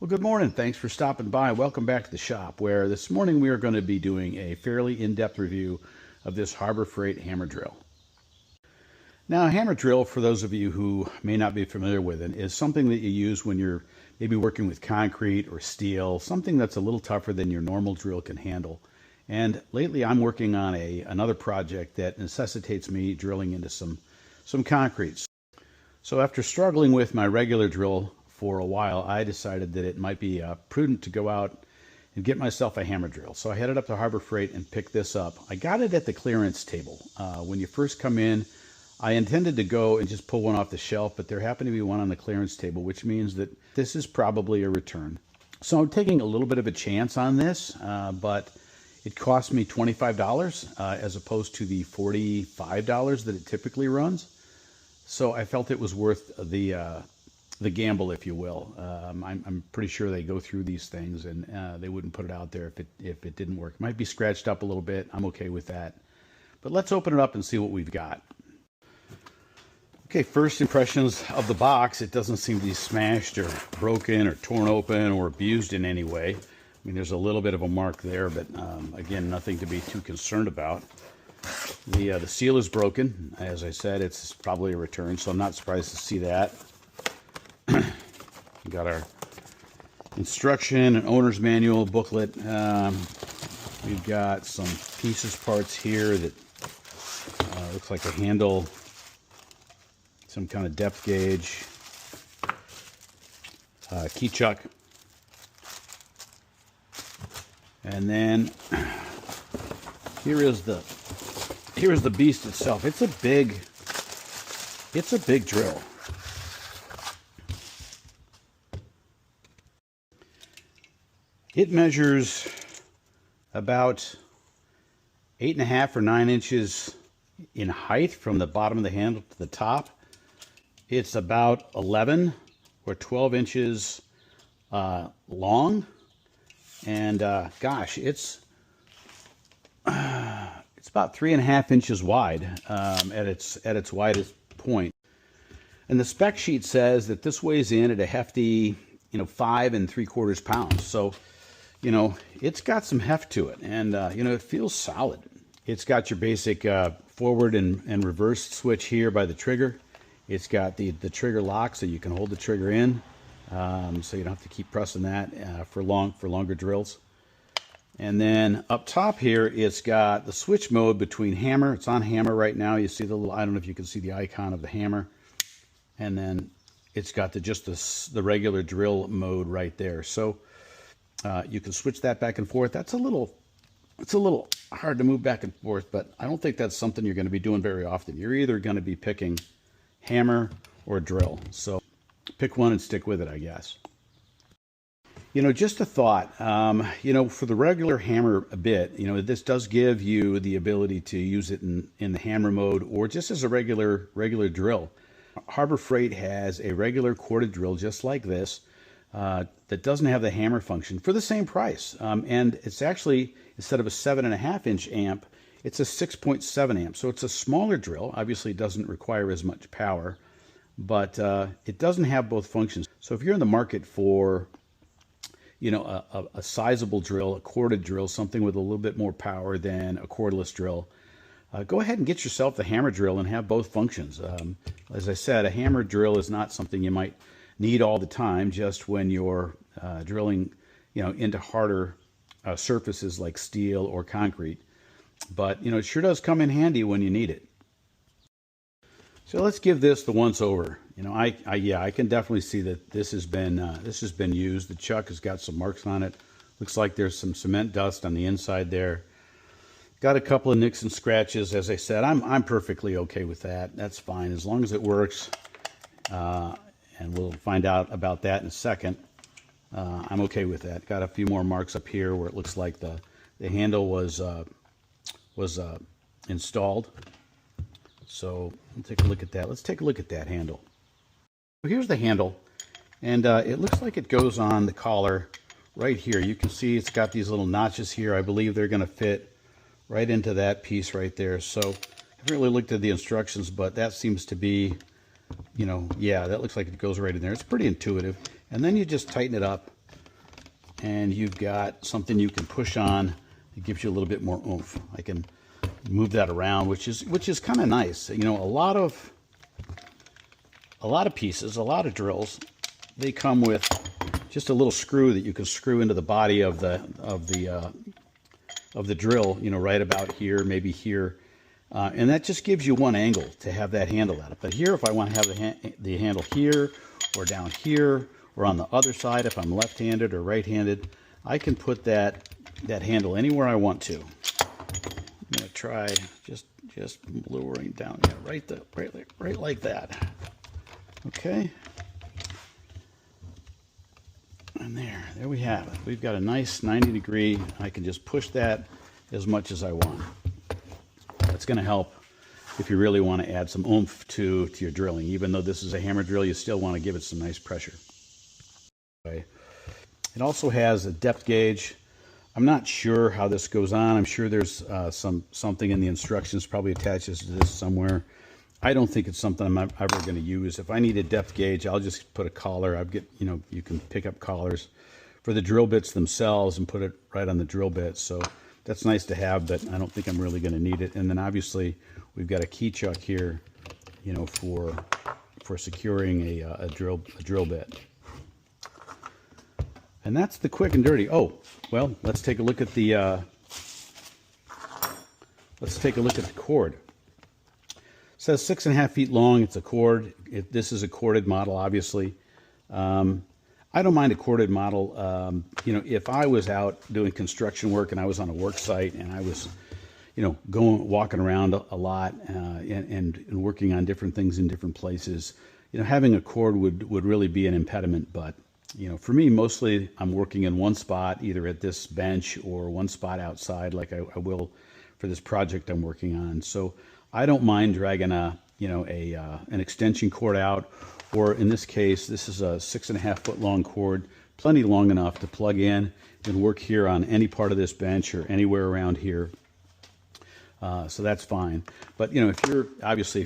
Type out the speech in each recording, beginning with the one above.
Well, good morning. Thanks for stopping by. Welcome back to the shop, where this morning we are going to be doing a fairly in-depth review of this Harbor Freight hammer drill. Now, a hammer drill, for those of you who may not be familiar with it, is something that you use when you're maybe working with concrete or steel, something that's a little tougher than your normal drill can handle. And lately I'm working on another project that necessitates me drilling into some concrete. So after struggling with my regular drill for a while, I decided that it might be prudent to go out and get myself a hammer drill. So I headed up to Harbor Freight and picked this up. I got it at the clearance table. When you first come in, I intended to go and just pull one off the shelf, but there happened to be one on the clearance table, which means that this is probably a return. So I'm taking a little bit of a chance on this, but it cost me $25 as opposed to the $45 that it typically runs. So I felt it was worth the gamble, if you will. I'm pretty sure they go through these things, and they wouldn't put it out there if it didn't work. It might be scratched up a little bit. I'm okay with that. But let's open it up and see what we've got. Okay, first impressions of the box. It doesn't seem to be smashed or broken or torn open or abused in any way. I mean, there's a little bit of a mark there, but again, nothing to be too concerned about. The seal is broken. As I said, it's probably a return, so I'm not surprised to see that. We got our instruction and owner's manual booklet. We've got some pieces, parts here that looks like a handle, some kind of depth gauge, key chuck, and then here is the beast itself. It's a big drill. It measures about 8.5 or 9 inches in height from the bottom of the handle to the top. It's about 11 or 12 inches long, and gosh, it's about 3.5 inches wide at its widest point. And the spec sheet says that this weighs in at a hefty, 5 3/4 pounds. So, it's got some heft to it, and it feels solid. It's got your basic forward and reverse switch here by the trigger. It's got the trigger lock, so you can hold the trigger in, so you don't have to keep pressing that for longer drills. And then up top here, it's got the switch mode between hammer. It's on hammer right now. You see the little, I don't know if you can see the icon of the hammer. And then it's got the regular drill mode right there. So you can switch that back and forth. It's a little hard to move back and forth, but I don't think that's something you're going to be doing very often. You're either going to be picking hammer or drill. So pick one and stick with it, I guess. Just a thought, for the regular hammer bit, this does give you the ability to use it in the hammer mode or just as a regular drill. Harbor Freight has a regular corded drill just like this that doesn't have the hammer function for the same price. And it's actually, instead of a 7.5 inch amp, it's a 6.7 amp. So it's a smaller drill. Obviously, it doesn't require as much power, but it doesn't have both functions. So if you're in the market for a sizable drill, a corded drill, something with a little bit more power than a cordless drill, go ahead and get yourself the hammer drill and have both functions. As I said, a hammer drill is not something you might need all the time, just when you're drilling, into harder surfaces like steel or concrete. But, it sure does come in handy when you need it. So let's give this the once over. I can definitely see that this has been used. The chuck has got some marks on it. Looks like there's some cement dust on the inside there. Got a couple of nicks and scratches. As I said, I'm perfectly okay with that. That's fine as long as it works. And we'll find out about that in a second. I'm okay with that. Got a few more marks up here where it looks like the handle was installed. So let's take a look at that. Let's take a look at that handle. So here's the handle, and it looks like it goes on the collar right here. You can see it's got these little notches here. I believe they're going to fit right into that piece right there. So I haven't really looked at the instructions, but that seems to be, yeah, that looks like it goes right in there. It's pretty intuitive. And then you just tighten it up and you've got something you can push on. It gives you a little bit more oomph. I can move that around, which is kind of nice. You know, a lot of pieces, a lot of drills, they come with just a little screw that you can screw into the body of the drill. You know, right about here, maybe here, and that just gives you one angle to have that handle at it. But here, if I want to have the handle here or down here or on the other side, if I'm left-handed or right-handed, I can put that handle anywhere I want to. I'm gonna try just lowering down, yeah, right like that. Okay. And there we have it. We've got a nice 90-degree. I can just push that as much as I want. That's going to help if you really want to add some oomph to your drilling. Even though this is a hammer drill, you still want to give it some nice pressure. Okay. It also has a depth gauge. I'm not sure how this goes on. I'm sure there's something in the instructions probably attaches to this somewhere. I don't think it's something I'm ever going to use. If I need a depth gauge, I'll just put a collar. You can pick up collars for the drill bits themselves and put it right on the drill bit. So that's nice to have, but I don't think I'm really going to need it. And then obviously we've got a key chuck here, you know, for securing a drill bit. And that's the quick and dirty. Oh, well, let's take a look at the cord. It says 6.5 feet long. It's a cord. This is a corded model, obviously. I don't mind a corded model. You know, if I was out doing construction work and I was on a work site and I was, you know, walking around a lot and working on different things in different places, you know, having a cord would really be an impediment. But, you know, for me, mostly I'm working in one spot, either at this bench or one spot outside, like I will for this project I'm working on. So I don't mind dragging an extension cord out, or in this case, this is a 6.5 foot long cord, plenty long enough to plug in and work here on any part of this bench or anywhere around here. So that's fine. But you know, if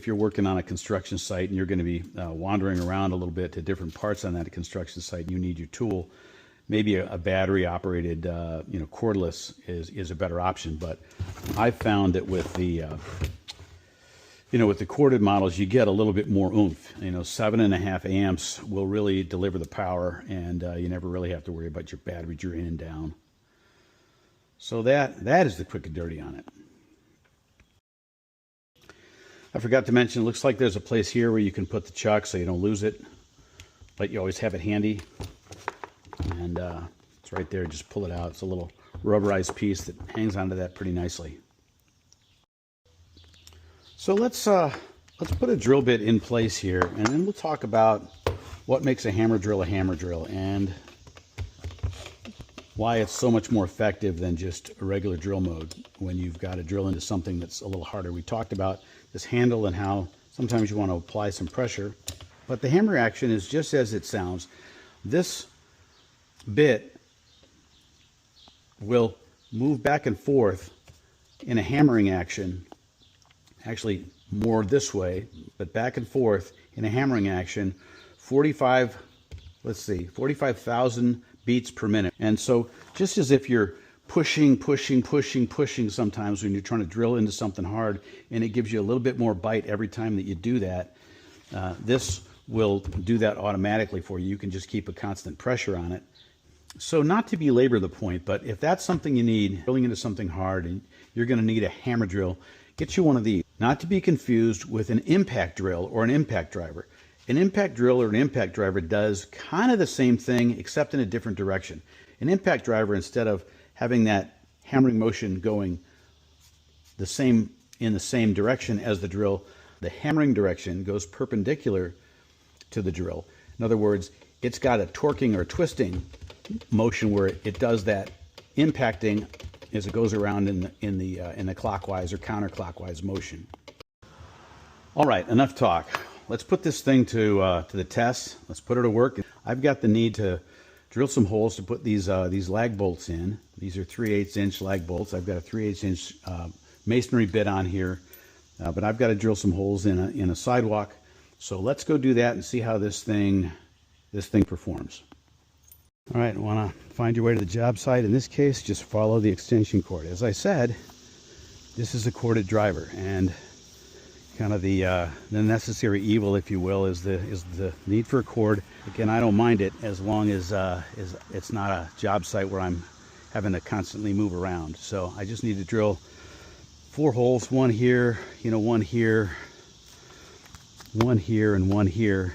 you're working on a construction site and you're going to be wandering around a little bit to different parts on that construction site, and you need your tool, maybe a battery operated you know, cordless is a better option. But I found that with the you know, with the corded models, you get a little bit more oomph. You know, 7.5 amps will really deliver the power, and you never really have to worry about your battery draining down. So that is the quick and dirty on it. I forgot to mention, it looks like there's a place here where you can put the chuck so you don't lose it, but you always have it handy. And it's right there. Just pull it out. It's a little rubberized piece that hangs onto that pretty nicely. So let's put a drill bit in place here, and then we'll talk about what makes a hammer drill and why it's so much more effective than just a regular drill mode when you've got to drill into something that's a little harder. We talked about this handle and how sometimes you want to apply some pressure, but the hammer action is just as it sounds. This bit will move back and forth in a hammering action, actually more this way, but back and forth in a hammering action, 45,000 beats per minute. And so just as if you're pushing sometimes when you're trying to drill into something hard, and it gives you a little bit more bite every time that you do that, this will do that automatically for you. You can just keep a constant pressure on it. So not to belabor the point, but if that's something you need, drilling into something hard, and you're going to need a hammer drill, get you one of these. Not to be confused with an impact drill or an impact driver. An impact drill or an impact driver does kind of the same thing, except in a different direction. An impact driver, instead of having that hammering motion going in the same direction as the drill, the hammering direction goes perpendicular to the drill. In other words, it's got a torquing or twisting motion where it does that impacting as it goes around in the clockwise or counterclockwise motion. All right, enough talk. Let's put this thing to the test. Let's put it to work. I've got the need to drill some holes to put these lag bolts in. These are 3/8 inch lag bolts. I've got a 3/8 inch masonry bit on here, but I've got to drill some holes in a sidewalk. So let's go do that and see how this thing performs. All right, want to find your way to the job site. In this case, just follow the extension cord. As I said, this is a corded driver, and kind of the necessary evil, if you will, is the need for a cord. Again, I don't mind it as long as it's not a job site where I'm having to constantly move around. So I just need to drill 4 holes, one here, one here, one here, and one here.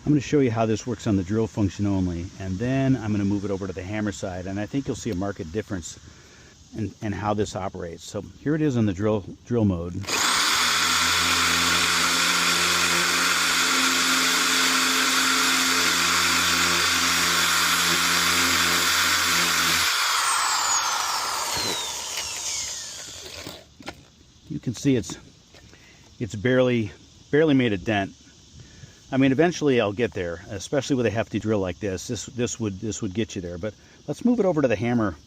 I'm going to show you how this works on the drill function only, and then I'm going to move it over to the hammer side, and I think you'll see a marked difference in how this operates. So here it is on the drill mode. You can see it's barely made a dent. I mean, eventually I'll get there, especially with a hefty drill like this. This would get you there. But let's move it over to the hammer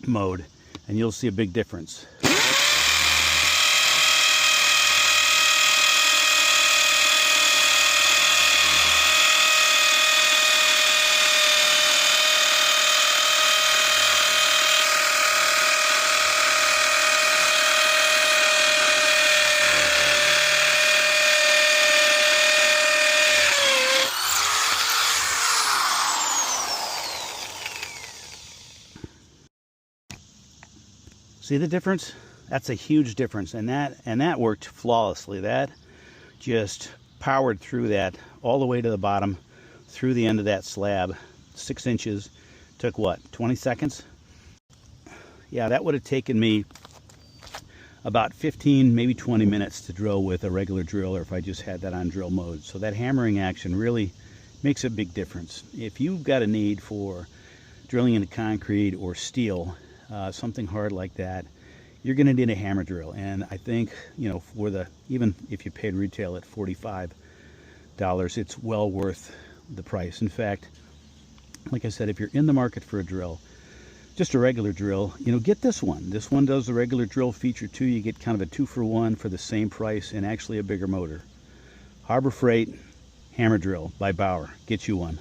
mode, and you'll see a big difference. See the difference? That's a huge difference, and that worked flawlessly. That just powered through that all the way to the bottom, through the end of that slab. 6 inches. Took what, 20 seconds? Yeah, that would have taken me about 15, maybe 20 minutes to drill with a regular drill, or if I just had that on drill mode. So that hammering action really makes a big difference. If you've got a need for drilling into concrete or steel, something hard like that, you're going to need a hammer drill. And I think, even if you paid retail at $45, it's well worth the price. In fact, like I said, if you're in the market for a drill, just a regular drill, get this one. This one does the regular drill feature too. You get kind of a 2-for-1 for the same price, and actually a bigger motor. Harbor Freight Hammer Drill by Bauer. Get you one.